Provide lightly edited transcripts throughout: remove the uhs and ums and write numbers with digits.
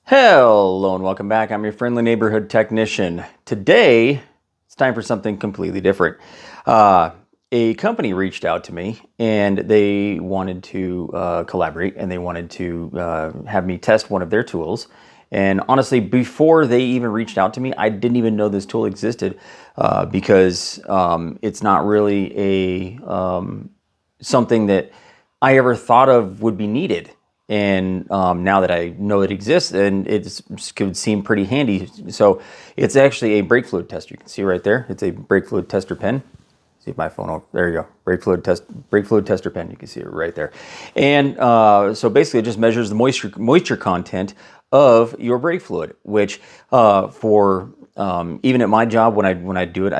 Hello and welcome back. I'm your friendly neighborhood technician. Today, it's time for something completely different. A company reached out to me and they wanted to collaborate and they wanted to have me test one of their tools. And honestly, before they even reached out to me, I didn't even know this tool existed because it's not really something that I ever thought of would be needed. And now that I know it exists, and it could seem pretty handy. So it's actually a brake fluid tester. You can see right there. It's a brake fluid tester pen. See if my phone. Oh, there you go. Brake fluid tester pen. You can see it right there. And so basically, it just measures the moisture content of your brake fluid, which for even at my job when I do it,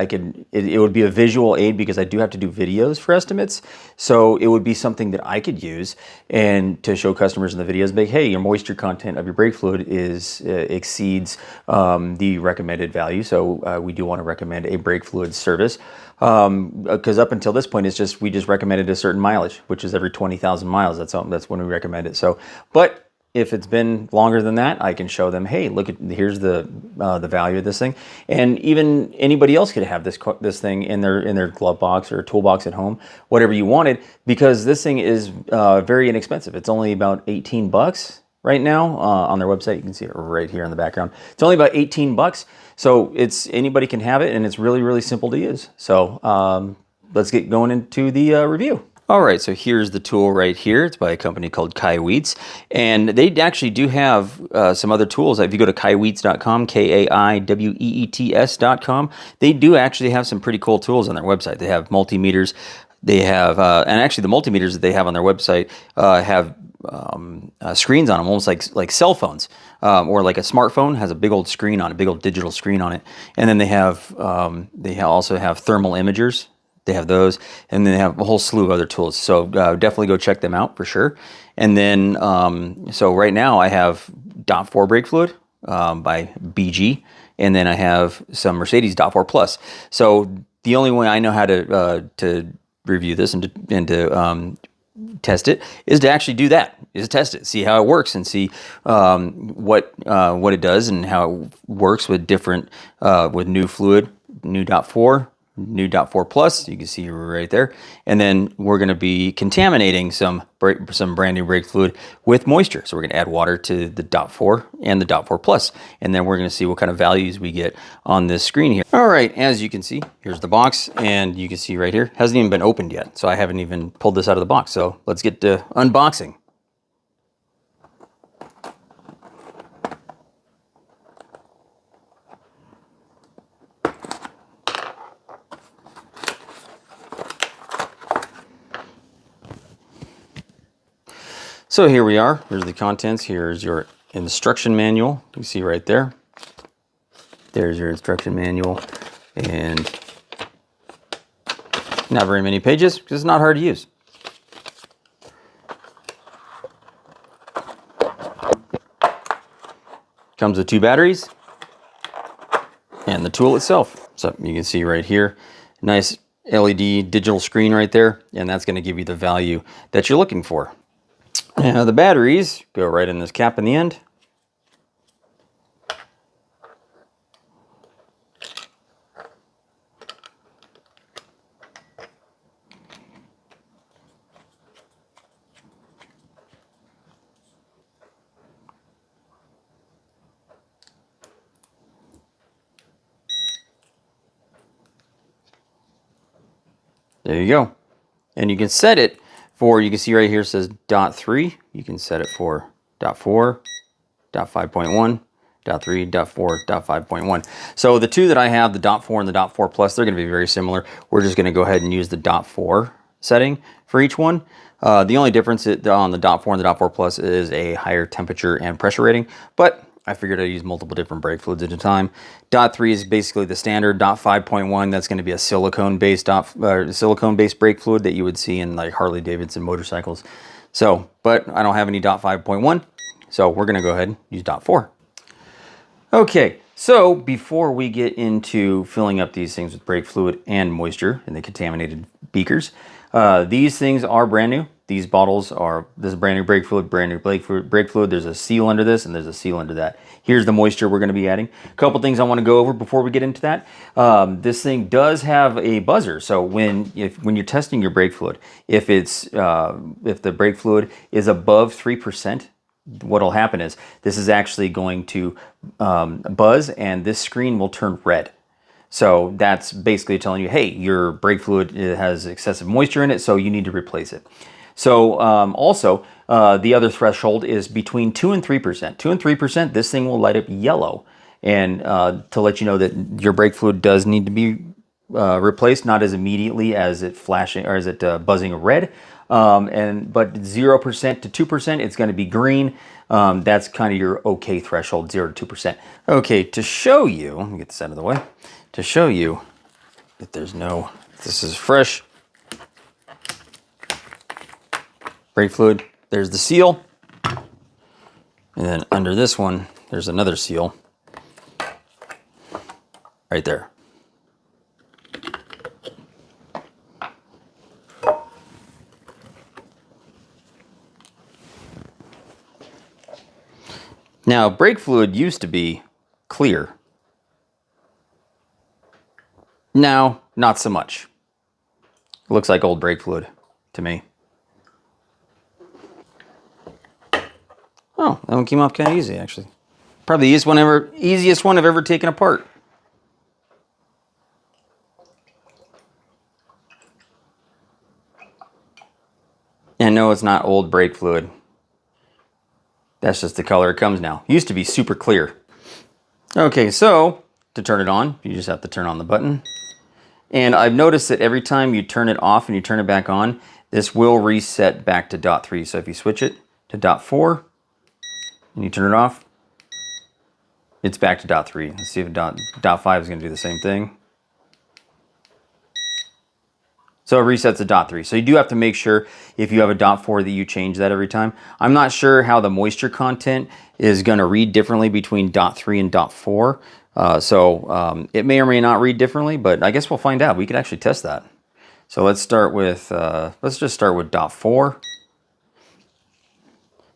it would be a visual aid because I do have to do videos for estimates. So it would be something that I could use and to show customers in the videos, like, hey, your moisture content of your brake fluid exceeds the recommended value. So we do want to recommend a brake fluid service because up until this point, we just recommended a certain mileage, which is every 20,000 miles. That's when we recommend it. So, but if it's been longer than that, I can show them, hey, here's the value of this thing, and even anybody else could have this thing in their glove box or toolbox at home, whatever you wanted, because this thing is very inexpensive. It's only about 18 bucks right now on their website. You can see it right here in the background. It's only about 18 bucks, so anybody can have it, and it's really, really simple to use. So let's get going into the review. All right, so here's the tool right here. It's by a company called Kaiweets, and they actually do have some other tools. If you go to kaiweets.com, Kaiweets.com, they do actually have some pretty cool tools on their website. They have multimeters. They have, and actually the multimeters that they have on their website have screens on them, almost like cell phones, or like a smartphone has a big old screen on it, big old digital screen on it. And then they also have thermal imagers. They have those, and then they have a whole slew of other tools. So definitely go check them out for sure. And then, so right now I have .4 brake fluid by BG, and then I have some Mercedes .4 Plus. So the only way I know how to review this and to test it is to actually do that, is test it, see how it works, and see what it does and how it works with different with new fluid, new .4. New .4 Plus, you can see right there. And then we're going to be contaminating some brand new brake fluid with moisture. So we're going to add water to the .4 and the .4 Plus. And then we're going to see what kind of values we get on this screen here. All right, as you can see, here's the box. And you can see right here, hasn't even been opened yet. So I haven't even pulled this out of the box. So let's get to unboxing. So here we are. Here's the contents. Here's your instruction manual. You see right there. There's your instruction manual, and not very many pages because it's not hard to use. Comes with 2 batteries and the tool itself. So you can see right here, nice LED digital screen right there, and that's going to give you the value that you're looking for. Now the batteries go right in this cap in the end. There you go. And you can set it for, you can see right here it says .3. You can set it for .4, .5.1, .3, .4, .5.1. So the two that I have, the .4 and the .4 Plus, they're going to be very similar. We're just going to go ahead and use the .4 setting for each one. The only difference on the .4 and the .4 Plus is a higher temperature and pressure rating, but I figured I'd use multiple different brake fluids at a time. .3 is basically the standard. .5.1, that's going to be a silicone-based brake fluid that you would see in like Harley Davidson motorcycles. So, but I don't have any .5.1, so we're going to go ahead and use .4. Okay, so before we get into filling up these things with brake fluid and moisture in the contaminated beakers, these things are brand new. these bottles are, this is brand new brake fluid, brake fluid. There's a seal under this and there's a seal under that. Here's the moisture we're going to be adding. A couple things I want to go over before we get into that. This thing does have a buzzer. So when you're testing your brake fluid, if the brake fluid is above 3%, what'll happen is this is actually going to buzz and this screen will turn red. So that's basically telling you, hey, your brake fluid has excessive moisture in it, so you need to replace it. So also, the other threshold is between 2 and 3%. 2 and 3%, this thing will light up yellow, and to let you know that your brake fluid does need to be replaced, not as immediately as it flashing or as it buzzing red. But 0% to 2%, it's going to be green. That's kind of your okay threshold, 0 to 2%. Okay, to show you, let me get this out of the way. To show you that this is fresh brake fluid. There's the seal. And then under this one, there's another seal right there. Now, brake fluid used to be clear. Now, not so much. It looks like old brake fluid to me. Oh, that one came off kind of easy, actually. Probably the easiest one I've ever taken apart. And no, it's not old brake fluid. That's just the color it comes now. Used to be super clear. Okay, so to turn it on, you just have to turn on the button. And I've noticed that every time you turn it off and you turn it back on, this will reset back to .3. So if you switch it to .4 and you turn it off, it's back to .3. Let's see if .5 is going to do the same thing. So it resets to .3. So you do have to make sure if you have a .4 that you change that every time. I'm not sure how the moisture content is going to read differently between .3 and .4. It may or may not read differently, but I guess we'll find out. We could actually test that. So let's start with, let's just start with .4.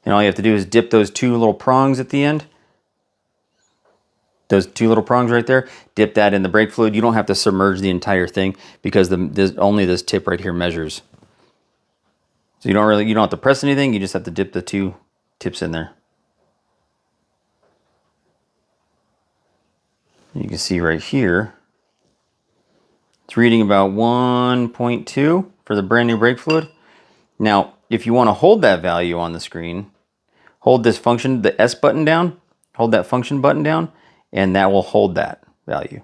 And all you have to do is dip those two little prongs at the end. Those two little prongs right there, dip that in the brake fluid. You don't have to submerge the entire thing because only this tip right here measures. So you don't have to press anything. You just have to dip the two tips in there. You can see right here, it's reading about 1.2 for the brand new brake fluid. Now, if you want to hold that value on the screen, hold this function, the S button down, hold that function button down, and that will hold that value.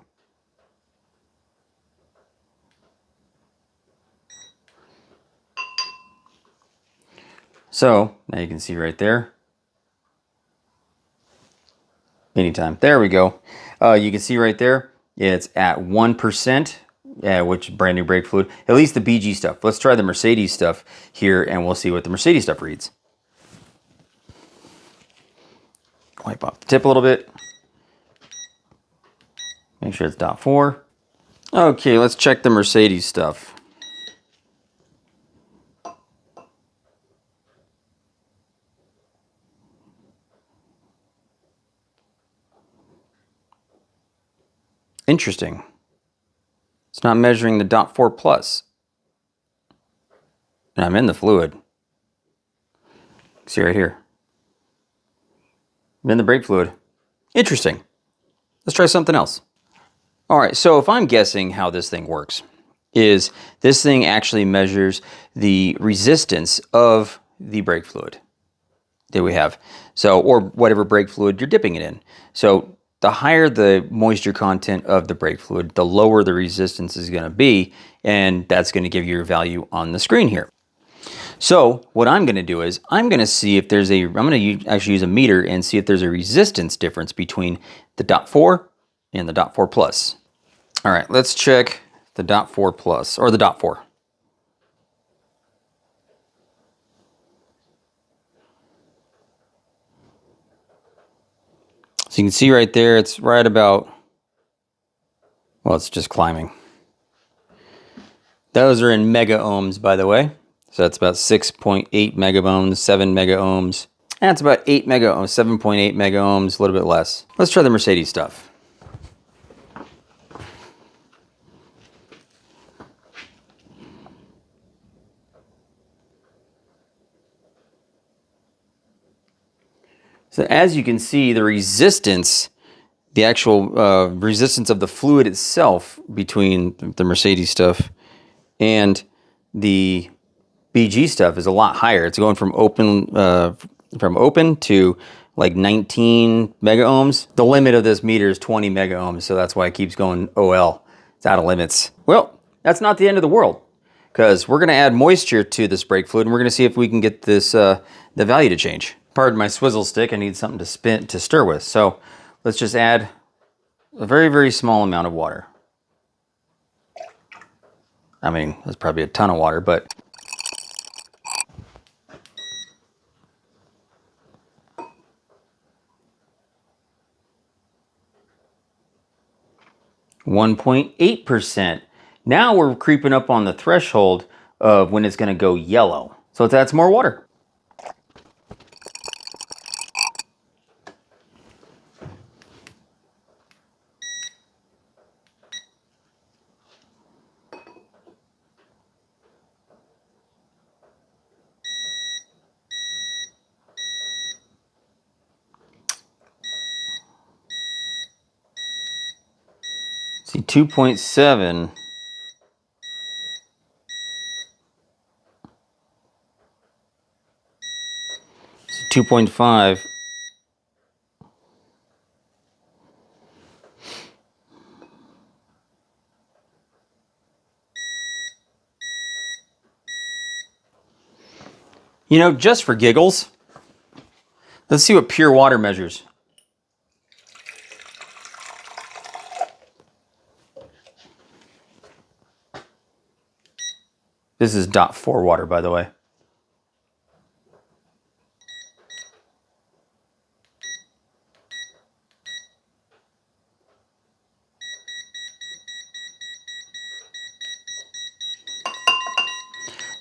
So now you can see right there. Anytime. There we go. You can see right there, it's at 1%, which is brand new brake fluid. At least the BG stuff. Let's try the Mercedes stuff here and we'll see what the Mercedes stuff reads. Wipe off the tip a little bit. Make sure it's .4. Okay, let's check the Mercedes stuff. Interesting. It's not measuring the .4 plus. And I'm in the fluid. See right here. I'm in the brake fluid. Interesting. Let's try something else. All right, so if I'm guessing how this thing works, is this thing actually measures the resistance of the brake fluid that we have. So, or whatever brake fluid you're dipping it in. So the higher the moisture content of the brake fluid, the lower the resistance is going to be, and that's going to give you your value on the screen here. So what I'm going to do is I'm going to see if there's I'm going to actually use a meter and see if there's a resistance difference between the .4 and the .4 plus. All right, let's check the .4 plus, or the .4. So you can see right there, it's right about, well, it's just climbing. Those are in mega ohms, by the way. So that's about 6.8 mega ohms, 7 mega ohms. That's about 8 mega ohms, 7.8 mega ohms, a little bit less. Let's try the Mercedes stuff. So as you can see, the resistance, the actual resistance of the fluid itself between the Mercedes stuff and the BG stuff is a lot higher. It's going from open to like 19 mega ohms. The limit of this meter is 20 mega ohms, so that's why it keeps going OL. It's out of limits. Well, that's not the end of the world, because we're going to add moisture to this brake fluid, and we're going to see if we can get this the value to change. Pardon my swizzle stick. I need something to stir with. So let's just add a very, very small amount of water. I mean, that's probably a ton of water, but 1.8%. Now we're creeping up on the threshold of when it's going to go yellow. So let's add some more water. See, 2.7. 2.5. You know, just for giggles, let's see what pure water measures. This is .4 water, by the way.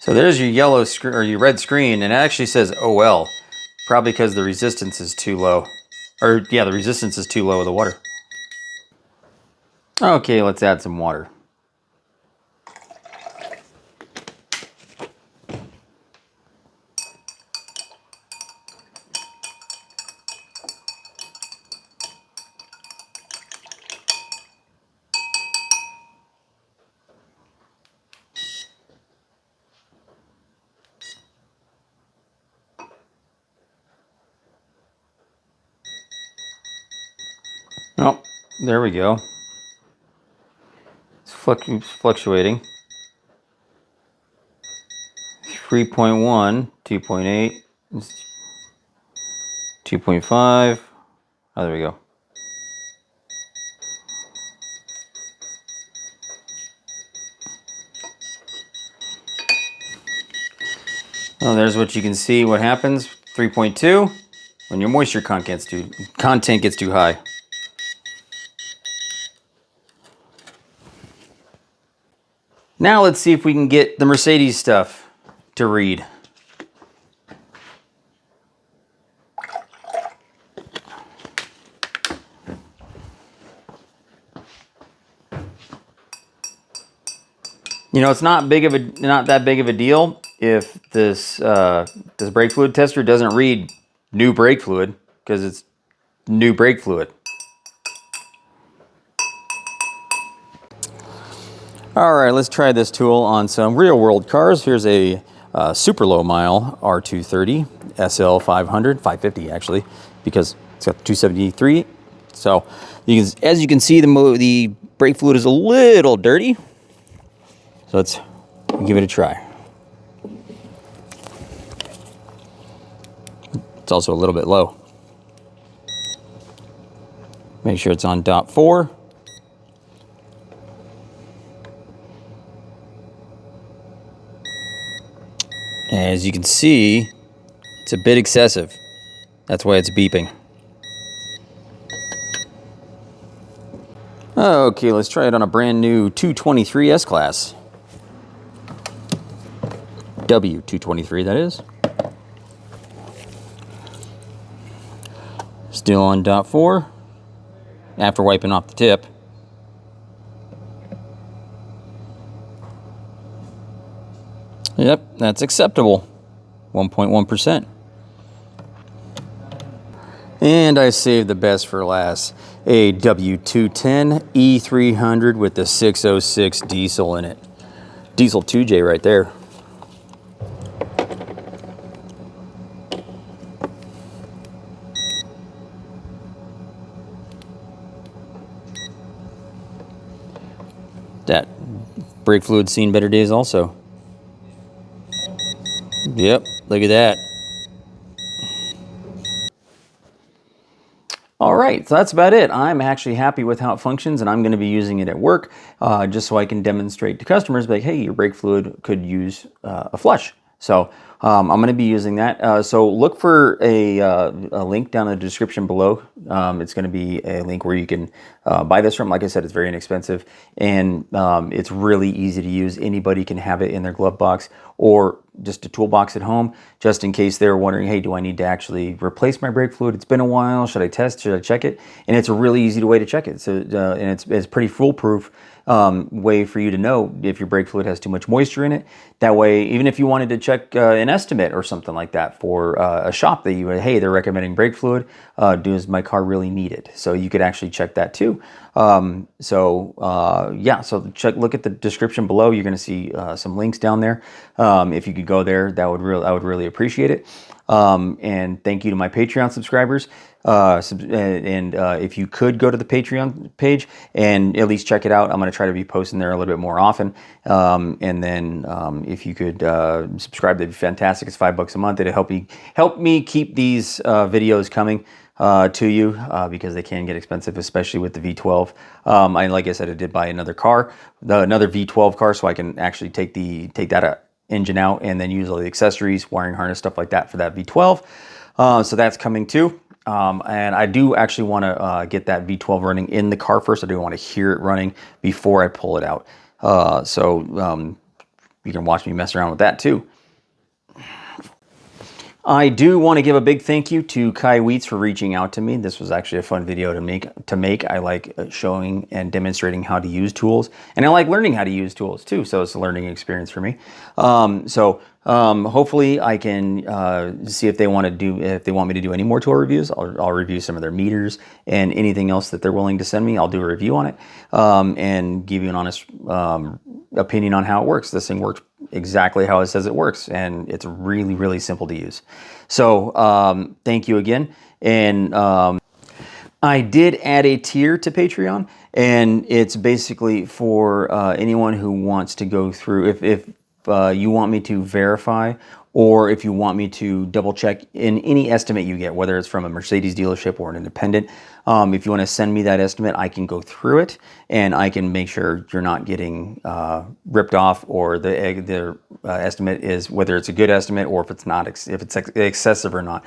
So there's your yellow or your red screen, and it actually says OL, probably because the resistance is too low. Or yeah, the resistance is too low of the water. Okay, let's add some water. Oh, there we go. It's fluctuating. 3.1, 2.8, 2.5. Oh, there we go. Oh, there's what you can see what happens. 3.2 when your moisture content gets too high. Now let's see if we can get the Mercedes stuff to read. You know, it's not that big of a deal if this this brake fluid tester doesn't read new brake fluid, because it's new brake fluid. All right, let's try this tool on some real world cars. Here's a super low mile R230 SL 550 actually, because it's got 273. So as you can see, the brake fluid is a little dirty. So let's give it a try. It's also a little bit low. Make sure it's on .4. As you can see, it's a bit excessive. That's why it's beeping. Okay, let's try it on a brand new 223 S-Class. W223, that is. Still on dot 4 after wiping off the tip. Yep, that's acceptable. 1.1%. And I saved the best for last. A W210 E300 with the 606 diesel in it. Diesel 2J right there. That brake fluid's seen better days also. Yep, look at that. All right, so that's about it. I'm actually happy with how it functions, and I'm going to be using it at work just so I can demonstrate to customers, like, hey, your brake fluid could use a flush. So I'm going to be using that. So look for a link down in the description below. It's going to be a link where you can buy this from. Like I said, it's very inexpensive, and it's really easy to use. Anybody can have it in their glove box or just a toolbox at home, just in case they're wondering, hey, do I need to actually replace my brake fluid? It's been a while. Should I test? Should I check it? And it's a really easy way to check it. So and it's pretty foolproof way for you to know if your brake fluid has too much moisture in it. That way, even if you wanted to check an estimate or something like that for a shop that you, hey, they're recommending brake fluid, does my car really need it? So you could actually check that too. Yeah, so look at the description below. You're going to see some links down there. If you could go there, I would really appreciate it. And thank you to my Patreon subscribers. If you could go to the Patreon page and at least check it out, I'm going to try to be posting there a little bit more often. If you could subscribe, that'd be fantastic. It's $5 a month. It'll help me keep these videos coming to you because they can get expensive, especially with the V12. Like I said, I did buy another car, another V12 car, so I can actually take that engine out and then use all the accessories, wiring harness, stuff like that for that V12. So that's coming too. And I do actually want to get that V12 running in the car first. I do want to hear it running before I pull it out. You can watch me mess around with that too. I do want to give a big thank you to Kaiweets for reaching out to me. This was actually a fun video to make. I like showing and demonstrating how to use tools, and I like learning how to use tools too. So it's a learning experience for me. Hopefully I can see if they want me to do any more tool reviews. I'll review some of their meters and anything else that they're willing to send me. I'll do a review on it and give you an honest opinion on how it works. This thing works exactly how it says it works, and it's really, really simple to use. So thank you again. And I did add a tier to Patreon, and it's basically for anyone who wants to go through, if you want me to verify, or if you want me to double check in any estimate you get, whether it's from a Mercedes dealership or an independent. If you want to send me that estimate, I can go through it and I can make sure you're not getting ripped off, or the estimate is, whether it's a good estimate or if it's not, if it's excessive or not.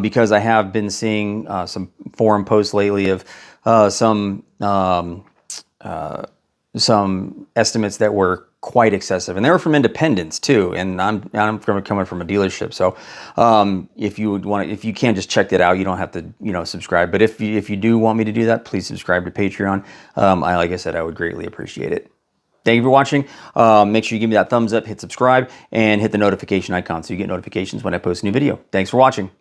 Because I have been seeing some forum posts lately of some estimates that were quite excessive, and they were from independents too. And I'm coming from a dealership, so if you can just check that out, you don't have to subscribe. But if you do want me to do that, please subscribe to Patreon. Like I said, I would greatly appreciate it. Thank you for watching. Make sure you give me that thumbs up, hit subscribe, and hit the notification icon so you get notifications when I post a new video. Thanks for watching.